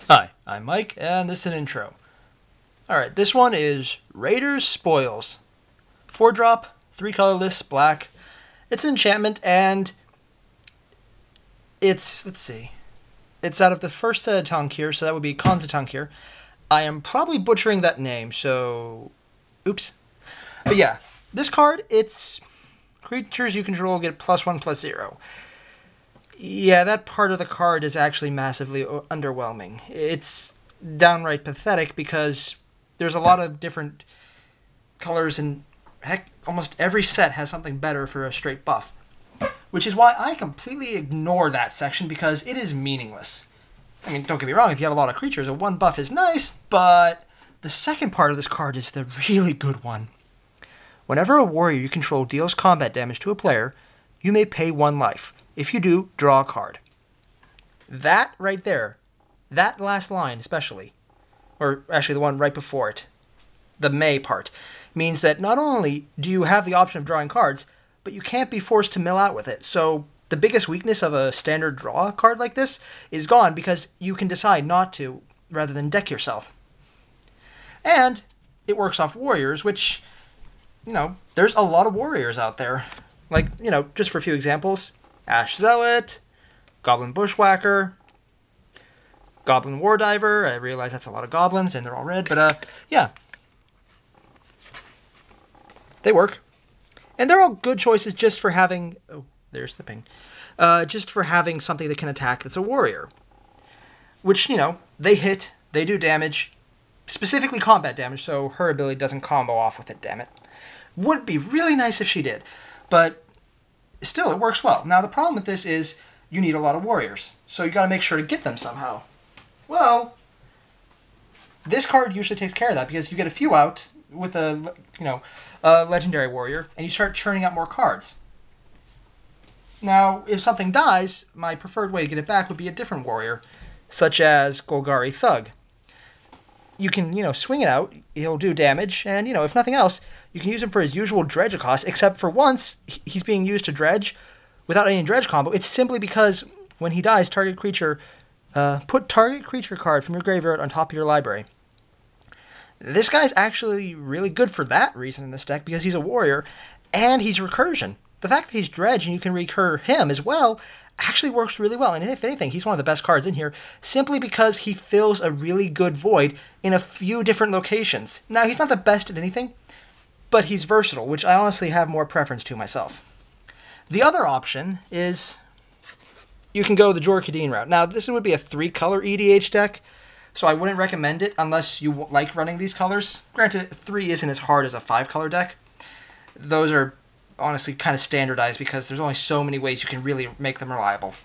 Hi, I'm Mike, and this is an intro. Alright, this one is Raiders Spoils. 4-drop, 3 colorless, black. It's an enchantment, and let's see. It's out of the first set of Tankir, so that would be Kanza Tankir. I am probably butchering that name, so oops. But yeah, this card, it's creatures you control get +1/+0. Yeah, that part of the card is actually massively underwhelming. It's downright pathetic because there's a lot of different colors, and heck, almost every set has something better for a straight buff. Which is why I completely ignore that section because it is meaningless. I mean, don't get me wrong, if you have a lot of creatures, a 1 buff is nice, but the second part of this card is the really good one. Whenever a warrior you control deals combat damage to a player, you may pay 1 life. If you do, draw a card. That right there, that last line especially, or actually the one right before it, the may part, means that not only do you have the option of drawing cards, but you can't be forced to mill out with it. So the biggest weakness of a standard draw card like this is gone because you can decide not to rather than deck yourself. And it works off warriors, which, there's a lot of warriors out there. Like, just for a few examples, Ash Zealot, Goblin Bushwhacker, Goblin Wardiver. I realize that's a lot of goblins and they're all red, but yeah. They work. And they're all good choices just for having... Oh, there's the ping. Just for having something that can attack that's a warrior. Which, they hit, they do damage, specifically combat damage, so her ability doesn't combo off with it, damn it. Would be really nice if she did, but still, it works well. Now, the problem with this is you need a lot of warriors, so you got to make sure to get them somehow. Well, this card usually takes care of that because you get a few out with a legendary warrior, and you start churning out more cards. Now, if something dies, my preferred way to get it back would be a different warrior, such as Golgari Thug. You can, swing it out, he'll do damage, and, if nothing else, you can use him for his usual dredge cost, except for once, he's being used to dredge without any dredge combo. It's simply because when he dies, put target creature card from your graveyard on top of your library. This guy's actually really good for that reason in this deck, because he's a warrior, and he's recursion. The fact that he's dredge and you can recur him as well actually works really well, and if anything, he's one of the best cards in here, simply because he fills a really good void in a few different locations. Now, he's not the best at anything, but he's versatile, which I honestly have more preference to myself. The other option is you can go the Jor-Kadeen route. Now, this would be a 3-color EDH deck, so I wouldn't recommend it unless you like running these colors. Granted, 3 isn't as hard as a 5-color deck. Those are honestly kind of standardized because there's only so many ways you can really make them reliable.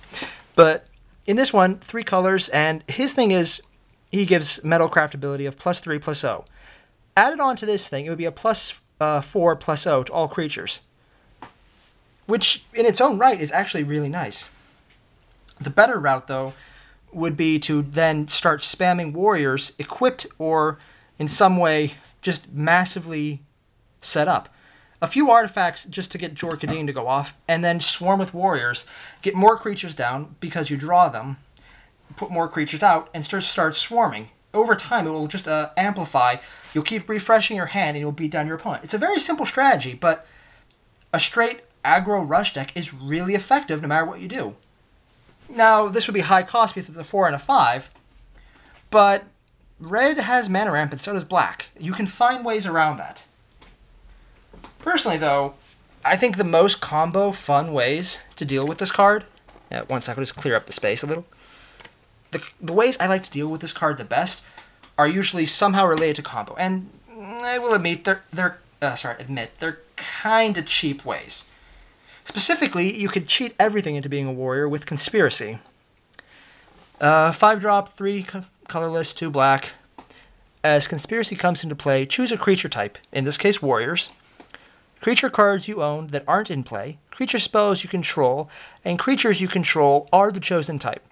But in this one, 3 colors, and his thing is he gives Metalcraft ability of +3/+0. Added on to this thing, it would be a +4/+0 to all creatures, which in its own right is actually really nice. The better route, though, would be to then start spamming warriors equipped or in some way just massively set up. A few artifacts just to get Jor-Kadeen to go off, and then swarm with warriors, get more creatures down because you draw them, put more creatures out, and start swarming. Over time, it will just amplify. You'll keep refreshing your hand, and you'll beat down your opponent. It's a very simple strategy, but a straight aggro rush deck is really effective no matter what you do. Now, this would be high cost because it's a 4 and a 5, but red has mana ramp, and so does black. You can find ways around that. Personally, though, I think the most combo fun ways to deal with this card... one second, I'll just clear up the space a little. The ways I like to deal with this card the best are usually somehow related to combo. And I will admit, they're kind of cheap ways. Specifically, you could cheat everything into being a warrior with Conspiracy. 5-drop, 3 colorless, 2 black. As Conspiracy comes into play, choose a creature type, in this case warriors. Creature cards you own that aren't in play, creature spells you control, and creatures you control are the chosen type.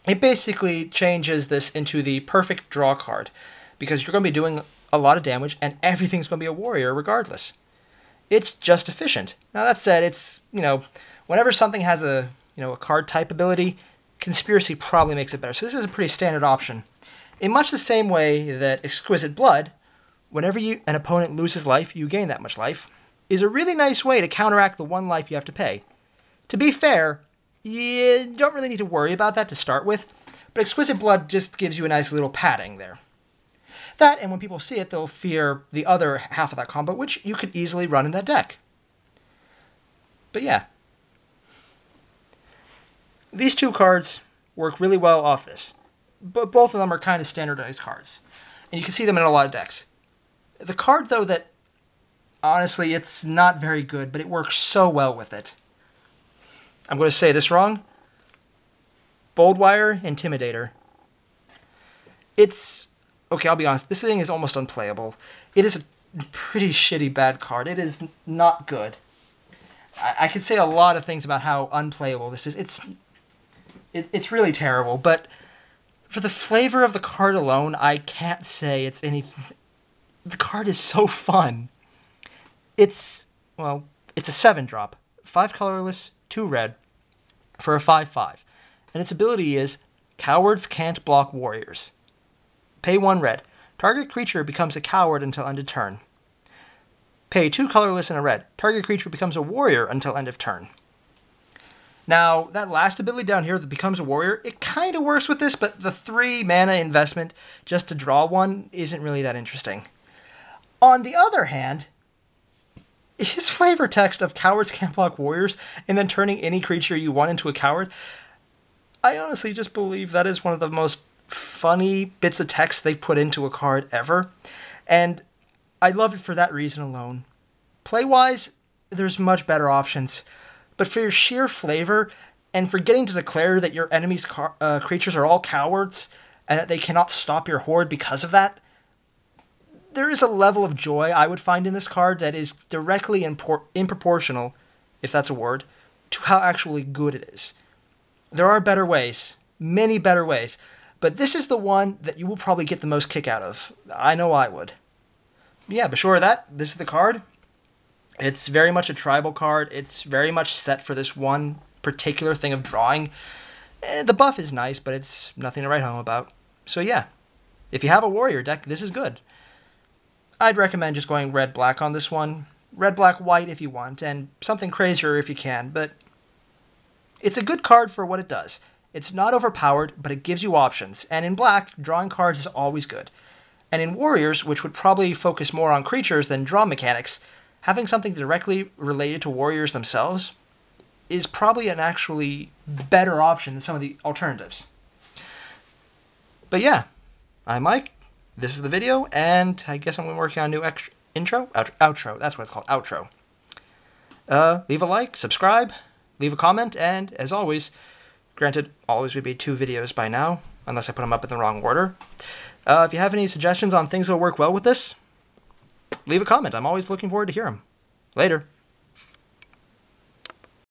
It basically changes this into the perfect draw card, because you're going to be doing a lot of damage, and everything's going to be a warrior regardless. It's just efficient. Now that said, it's, whenever something has a card type ability, Conspiracy probably makes it better. So this is a pretty standard option. In much the same way that Exquisite Blood, whenever an opponent loses life, you gain that much life, is a really nice way to counteract the 1 life you have to pay. To be fair, you don't really need to worry about that to start with, but Exquisite Blood just gives you a nice little padding there. That, and when people see it, they'll fear the other half of that combo, which you could easily run in that deck. But yeah. These 2 cards work really well off this, but both of them are kind of standardized cards, and you can see them in a lot of decks. The card, though, that, honestly, it's not very good, but it works so well with it. I'm going to say this wrong. Boldwire Intimidator. It's... okay, I'll be honest, this thing is almost unplayable. It is a pretty shitty bad card. It is not good. I could say a lot of things about how unplayable this is. It's really terrible, but for the flavor of the card alone, I can't say it's anything. The card is so fun. It's a 7-drop, 5 colorless, 2 red, for a 5/5. And its ability is Cowards Can't Block Warriors. Pay 1 red. Target creature becomes a coward until end of turn. Pay 2 colorless and a red. Target creature becomes a warrior until end of turn. Now, that last ability down here that becomes a warrior, it kind of works with this, but the 3 mana investment just to draw 1 isn't really that interesting. On the other hand, his flavor text of Cowards Can't Block Warriors and then turning any creature you want into a coward, I honestly just believe that is one of the most funny bits of text they've put into a card ever, and I love it for that reason alone. Play-wise, there's much better options, but for your sheer flavor, and for getting to declare that your enemy's creatures are all cowards, and that they cannot stop your horde because of that, there is a level of joy I would find in this card that is directly improportional, if that's a word, to how actually good it is. There are better ways, many better ways, but this is the one that you will probably get the most kick out of. I know I would. Yeah, but sure of that, this is the card. It's very much a tribal card. It's very much set for this one particular thing of drawing. The buff is nice, but it's nothing to write home about. So yeah, if you have a warrior deck, this is good. I'd recommend just going red-black on this one. Red-black-white if you want, and something crazier if you can, but it's a good card for what it does. It's not overpowered, but it gives you options, and in black, drawing cards is always good. And in warriors, which would probably focus more on creatures than draw mechanics, having something directly related to warriors themselves is probably an actually better option than some of the alternatives. But yeah, I'm Mike, this is the video, and I guess I'm working on a new outro, that's what it's called, outro. Leave a like, subscribe, leave a comment, and as always, granted, always would be 2 videos by now, unless I put them up in the wrong order. If you have any suggestions on things that will work well with this, leave a comment. I'm always looking forward to hear them. Later.